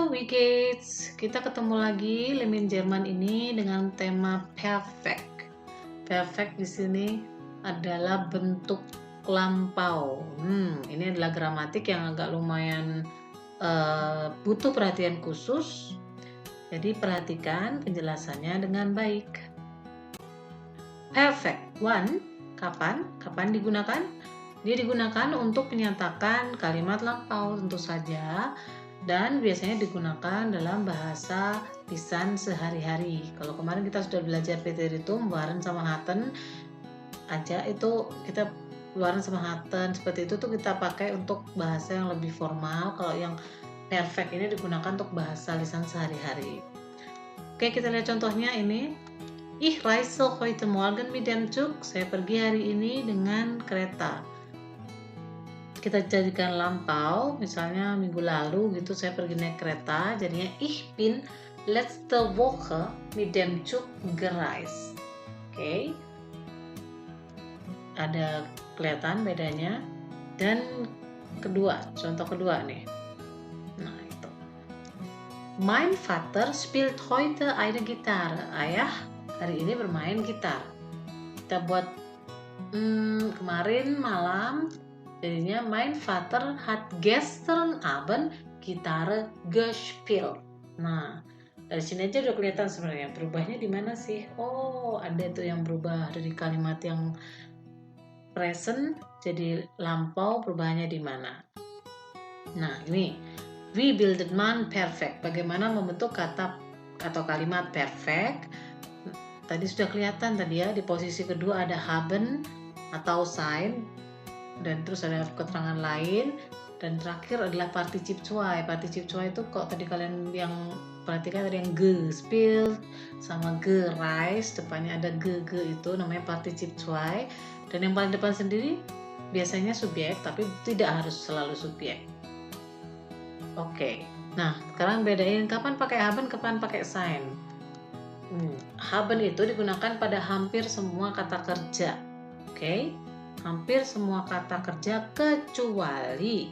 wie geht's? Kita ketemu lagi Lemin Jerman ini dengan tema perfect. Perfect di sini adalah bentuk lampau. Ini adalah gramatik yang agak lumayan butuh perhatian khusus. Jadi perhatikan penjelasannya dengan baik. Perfect one, kapan? Kapan digunakan? Dia digunakan untuk menyatakan kalimat lampau tentu saja. Dan biasanya digunakan dalam bahasa lisan sehari-hari. Kalau kemarin kita sudah belajar preteritum waren sama hatten aja, itu kita waren sama hatten seperti itu tuh kita pakai untuk bahasa yang lebih formal. Kalau yang perfect ini digunakan untuk bahasa lisan sehari-hari. Oke, kita lihat contohnya ini. Ich reise heute Morgen mit dem Zug. Saya pergi hari ini dengan kereta. Kita jadikan lampau, misalnya minggu lalu gitu saya pergi naik kereta, jadinya ich bin letzte Woche mit dem Zug gereist. Oke. Ada kelihatan bedanya. Dan kedua, contoh kedua nih. Nah, itu. Mein Vater spielt heute eine Gitarre. Ayah hari ini bermain gitar. Kita buat kemarin malam. Jadinya mein Vater hat gestern Abend Gitarre gespielt. Nah, dari sini aja udah kelihatan sebenarnya berubahnya di mana sih? Oh, ada tuh yang berubah dari kalimat yang present jadi lampau, perubahannya di mana? Nah, ini wie bildet man perfect? Bagaimana membentuk kata atau kalimat perfect? Tadi sudah kelihatan tadi ya, di posisi kedua ada haben atau sein, dan terus ada keterangan lain, dan terakhir adalah partizip 2. Partizip 2 itu kok tadi kalian yang perhatikan tadi yang gespielt sama gereist, depannya ada ge itu namanya partizip 2, dan yang paling depan sendiri biasanya subjek tapi tidak harus selalu subjek. Oke. Nah, sekarang bedain kapan pakai haben, kapan pakai sein. Haben itu digunakan pada hampir semua kata kerja. Oke? Hampir semua kata kerja kecuali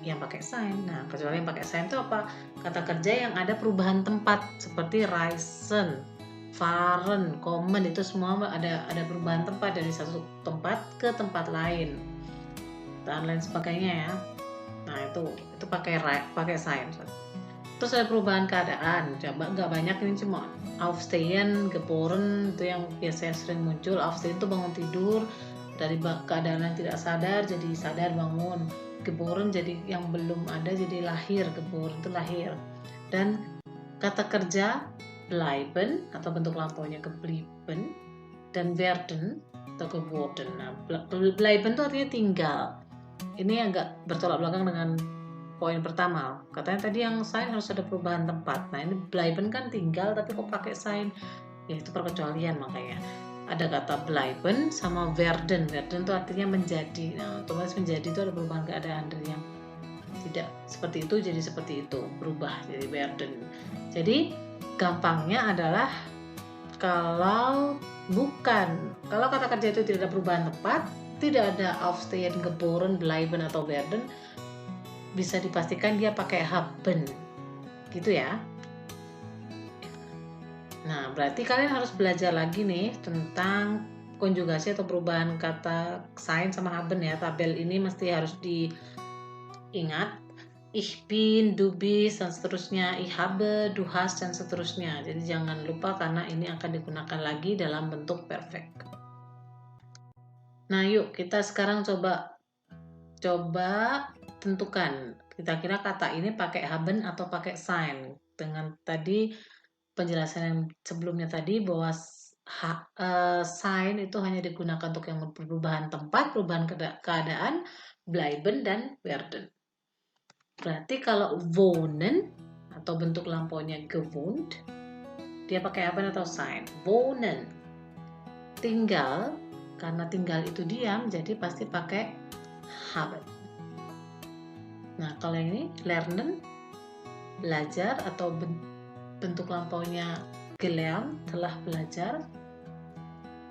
yang pakai sein. Nah, kecuali yang pakai sein itu apa? Kata kerja yang ada perubahan tempat seperti reisen, fahren, kommen, itu semua ada perubahan tempat dari satu tempat ke tempat lain dan lain sebagainya ya. Nah, itu pakai sein. Terus ada perubahan keadaan, coba nggak banyak, ini cuma aufstehen, geboren, itu yang biasanya sering muncul. Aufstehen itu bangun tidur dari keadaan yang tidak sadar jadi sadar, bangun. Geboren jadi yang belum ada jadi lahir, geboren itu lahir. Dan kata kerja bleiben atau bentuk lampaunya geblieben, dan werden atau geworden. Nah, bleiben itu artinya tinggal. Ini agak bertolak belakang dengan poin pertama, katanya tadi yang sein harus ada perubahan tempat. Nah, ini bleiben kan tinggal tapi kok pakai sein? Ya itu perkecualian, makanya ada kata bleiben sama werden. Werden itu artinya menjadi. Nah, otomatis menjadi itu ada perubahan keadaan dari yang tidak seperti itu jadi seperti itu, berubah jadi werden. Jadi gampangnya adalah kalau kata kerja itu tidak ada perubahan tempat, tidak ada aufstehen, geboren, bleiben atau werden, bisa dipastikan dia pakai haben, gitu ya. Nah, berarti kalian harus belajar lagi nih tentang konjugasi atau perubahan kata sein sama haben ya. Tabel ini mesti harus diingat. Ich bin, du bist, dan seterusnya. Ich habe, du hast, dan seterusnya. Jadi jangan lupa karena ini akan digunakan lagi dalam bentuk perfect. Nah, yuk kita sekarang coba tentukan kira-kira kata ini pakai haben atau pakai sein. Dengan tadi penjelasan yang sebelumnya tadi bahwa sein itu hanya digunakan untuk yang perubahan tempat, perubahan keadaan, bleiben dan werden. Berarti kalau wohnen atau bentuk lampaunya gewohnt, dia pakai haben atau sein. Wohnen, tinggal, karena tinggal itu diam jadi pasti pakai haben. Nah, kalau yang ini lernen, belajar, atau bentuk lampaunya gelernt, telah belajar.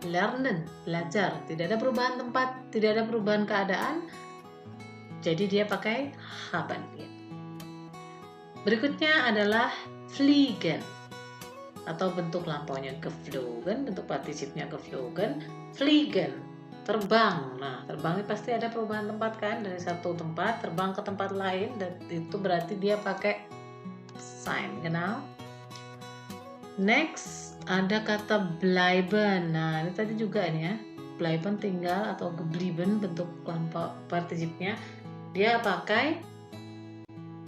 Lernen, belajar, tidak ada perubahan tempat, tidak ada perubahan keadaan, jadi dia pakai haben. Berikutnya adalah fliegen atau bentuk lampaunya geflogen, bentuk partisipnya geflogen, fliegen, terbang. Nah, terbang ini pasti ada perubahan tempat kan, dari satu tempat terbang ke tempat lain, dan itu berarti dia pakai sign, genau. Next ada kata bleiben. Nah, ini tadi juga ini ya, bleiben tinggal atau geblieben, bentuk lampau partisipnya dia pakai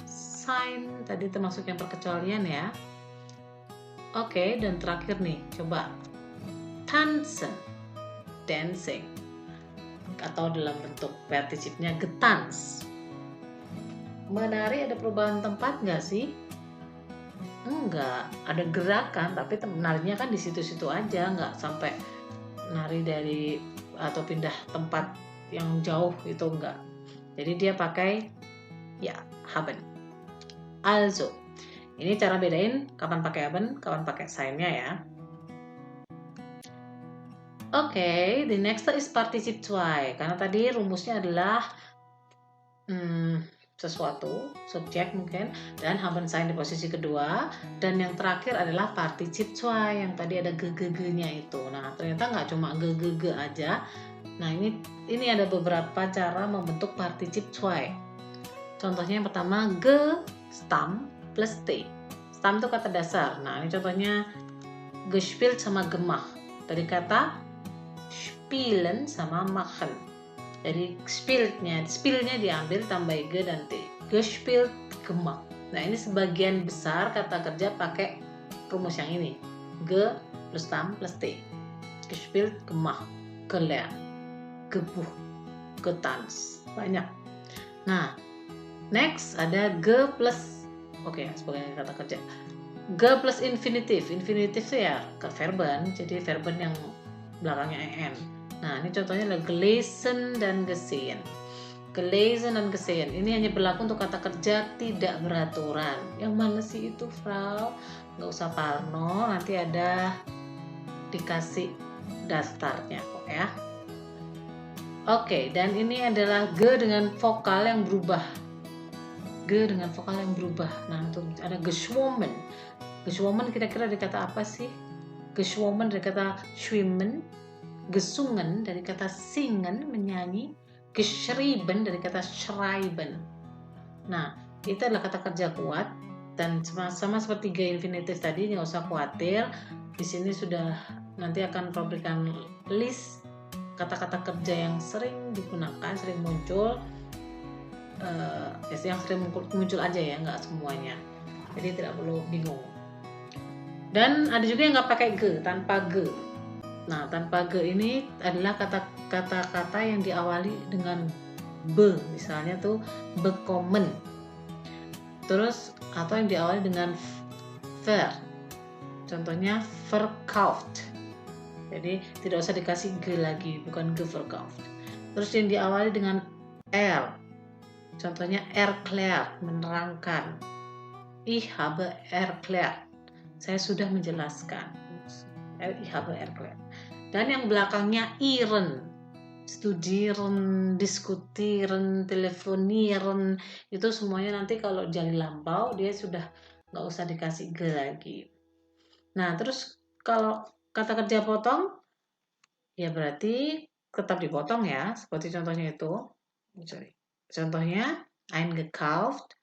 sign, tadi termasuk yang perkecualian ya. Oke, dan terakhir nih, coba tanzen, dancing, atau dalam bentuk partisipnya getans. Menari ada perubahan tempat nggak sih? Enggak, ada gerakan, tapi menarinya kan di situ-situ aja, nggak sampai nari dari atau pindah tempat yang jauh, itu enggak. Jadi dia pakai ya haben. Also, ini cara bedain kapan pakai haben, kapan pakai sign-nya ya. Oke, the next is participe zwei. Karena tadi rumusnya adalah sesuatu, subjek mungkin, dan haben sign di posisi kedua, dan yang terakhir adalah participe zwei yang tadi ada ge-ge-ge-nya itu. Nah, ternyata nggak cuma ge-ge-ge aja. Nah, ini ada beberapa cara membentuk participe zwei. Contohnya yang pertama ge stam plus t. Stam itu kata dasar. Nah, ini contohnya gespielt sama gemach. Dari kata spielen sama machen. Jadi spielnya diambil tambah ge dan t. Gespielt, gemach. Nah, ini sebagian besar kata kerja pakai rumus yang ini. Ge plus stam plus t. Gespielt, gemach, gelernt, gebucht, getanzt. Banyak. Nah, next ada ge plus, sebagai kata kerja. Ge plus infinitif. Infinitif itu ya ke verben, jadi verben yang belakangnya en. Nah, ini contohnya adalah gelesen dan gesehen. Gelesen dan gesehen. Ini hanya berlaku untuk kata kerja tidak beraturan. Yang mana sih itu, Frau? Nggak usah parno, nanti ada dikasih daftarnya kok ya. Oke, dan ini adalah ge dengan vokal yang berubah. Ge dengan vokal yang berubah. Nah, itu ada geschwommen. Geschwommen kira-kira dari kata apa sih? Geschwommen dari kata schwimmen. Gesungen dari kata singen, menyanyi. Geschrieben dari kata schreiben. Nah, itu adalah kata kerja kuat. Dan sama seperti ge infinitif tadi, nggak usah khawatir. Di sini sudah nanti akan memberikan list kata-kata kerja yang sering digunakan, sering muncul. Yang sering muncul aja ya, nggak semuanya, jadi tidak perlu bingung. Dan ada juga yang nggak pakai ge, tanpa ge. Nah, tanpa ge ini adalah kata-kata yang diawali dengan be, misalnya tuh bekommen, terus atau yang diawali dengan ver, contohnya verkauft. Jadi tidak usah dikasih ge lagi, bukan geverkauft. Terus yang diawali dengan contohnya erklärt, menerangkan. Ich habe erklärt, saya sudah menjelaskan. Ich habe erklärt. Dan yang belakangnya iren, studieren, diskutieren, telefonieren, itu semuanya nanti kalau jadi lampau dia sudah nggak usah dikasih ge lagi. Nah, terus kalau kata kerja potong, ya berarti tetap dipotong ya, seperti contohnya itu. Contohnya eingekauft,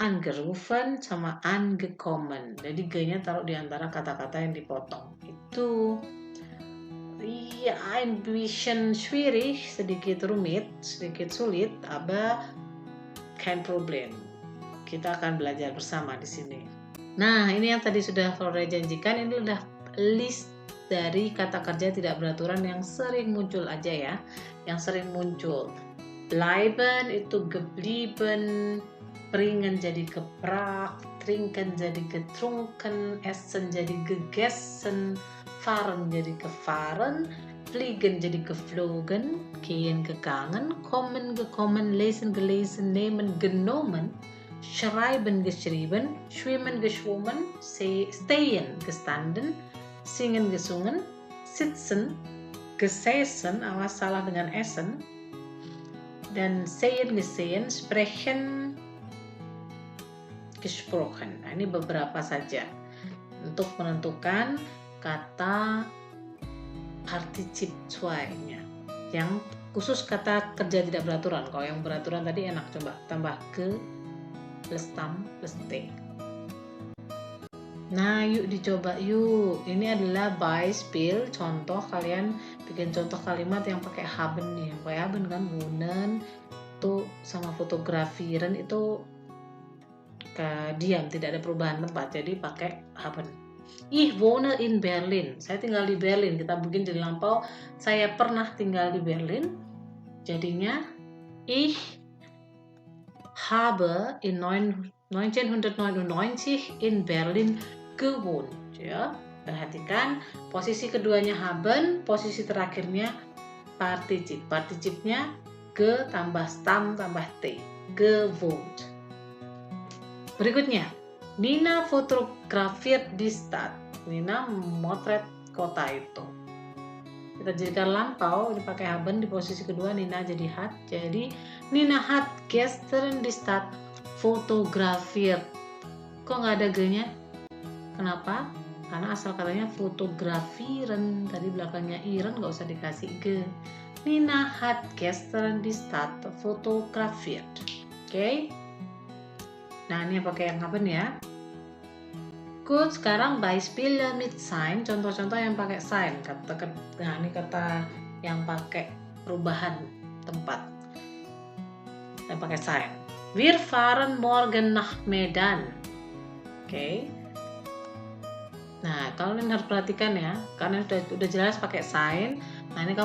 angerufen, sama angekommen. Jadi ge-nya taruh di antara kata-kata yang dipotong. Itu ya ein bisschen schwierig, sedikit rumit, sedikit sulit, aber kein Problem. Kita akan belajar bersama di sini. Nah, ini yang tadi sudah Flora janjikan, ini udah list dari kata kerja tidak beraturan yang sering muncul aja ya, yang sering muncul. Bleiben itu geblieben, bringen jadi gebracht, trinken jadi getrunken, essen jadi gegessen, fahren jadi gefahren, fliegen jadi geflogen, gehen gegangen, kommen gekommen, lesen gelesen, nehmen genommen, schreiben geschrieben, schwimmen geschwommen, stehen gestanden, singen gesungen, sitzen gesessen, awas salah dengan essen, dan sehen gesehen, sprechen gesprochen. Nah, ini beberapa saja untuk menentukan kata partizip 2-nya. Yang khusus kata kerja tidak beraturan. Kalau yang beraturan tadi enak, coba tambah ke plus tam plus t. Nah, yuk dicoba yuk. Ini adalah Beispiel, contoh. Kalian bikin contoh kalimat yang pakai haben nih. Pakai haben kan, wohnen itu sama fotografieren itu diam, tidak ada perubahan tempat. Jadi pakai haben. Ich wohne in Berlin. Saya tinggal di Berlin. Kita bikin jadi lampau. Saya pernah tinggal di Berlin. Jadinya ich habe in 1999 in Berlin gewohnt. Ya, perhatikan posisi keduanya haben, posisi terakhirnya partizip. Partizipnya ge tambah stam tambah t, gewohnt. Berikutnya, Nina fotografiert die Stadt. Nina motret kota itu. Kita jadikan lampau, ini pakai haben di posisi kedua, Nina jadi hat. Jadi Nina hat gestern die Stadt fotografiert. Kok nggak ada g-nya? Kenapa? Karena asal katanya fotografieren, tadi belakangnya iren nggak usah dikasih g. Nina hat gestern die Stadt fotografiert. Oke? Nah, ini pakai yang haben ya. Good, sekarang Beispiele mit sein, contoh-contoh yang pakai sein. Nah, ini kata yang pakai perubahan tempat. Yang pakai sein. Wir fahren morgen nach Medan. Oke. Nah, kalian harus perhatikan ya, karena udah jelas pakai sein. Nah, ini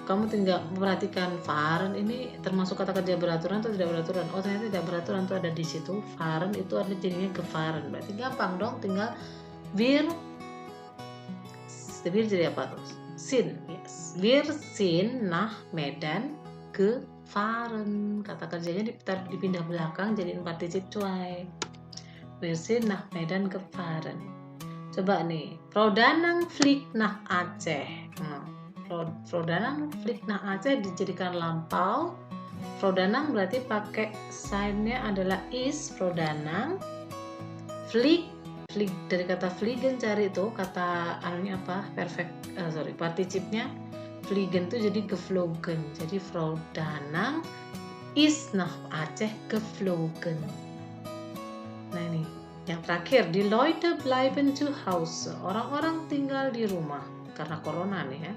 kamu tinggal memperhatikan fahren ini termasuk kata kerja beraturan atau tidak beraturan. Oh, ternyata tidak beraturan tuh ada di situ. Fahren itu ada jadinya gefahren. Berarti gampang dong, tinggal wir jadi apa tuh? Sind. Yes. Wir sind nach Medan gefahren. Kata kerjanya dipindah belakang jadiin partizip 2. Wir sind nach Medan gefahren. Coba nih, Frau Danang fliegt nach Aceh. Frau Danang fliegt nach Aceh dijadikan lampau. Frau Danang berarti pakai sign-nya adalah is. Frau Danang fliegt dari kata fliegen, cari itu kata anunya apa? Partizipnya fliegen itu jadi geflogen. Jadi Frau Danang ist nach Aceh geflogen. Nah, ini yang terakhir, die Leute bleiben zu Hause. Orang-orang tinggal di rumah karena corona nih ya.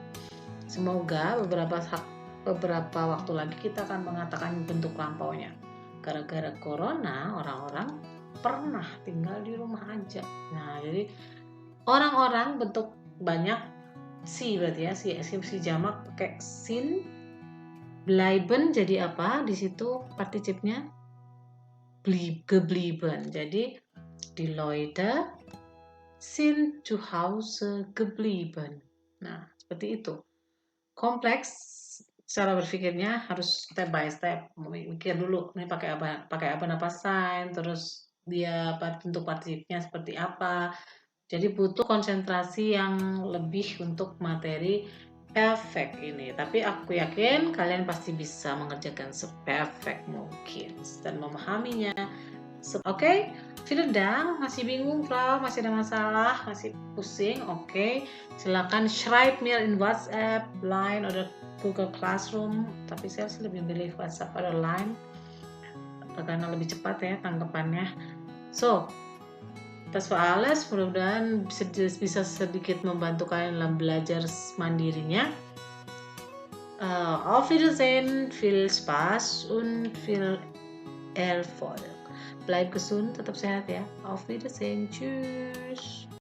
Semoga beberapa waktu lagi kita akan mengatakan bentuk lampaunya. Gara-gara corona, orang-orang pernah tinggal di rumah aja. Nah, jadi orang-orang bentuk banyak si berarti ya, si jamak pakai sin. Bleiben jadi apa? Di situ partizipnya geblieben. Jadi die Leute sind zu Hause geblieben. Nah, seperti itu. Kompleks cara berpikirnya harus step by step, mikir dulu ini pakai apa sign, terus dia bentuk partizipnya seperti apa. Jadi butuh konsentrasi yang lebih untuk materi perfect ini, tapi aku yakin kalian pasti bisa mengerjakan seperfect mungkin dan memahaminya. Oke? Vielen Dank. Masih bingung, Frau? Masih ada masalah? Masih pusing? Oke. Silakan schreib mir in WhatsApp, Line, oder Google Classroom. Tapi saya sih lebih pilih WhatsApp atau Line karena lebih cepat ya tanggapannya. So, das war alles. Mudah-mudahan bisa sedikit membantu kalian dalam belajar mandirinya. Auf Wiedersehen, viel Spaß und viel Erfolg. Bleib gesund, tetap sehat ya. Auf Wiedersehen, tschüss.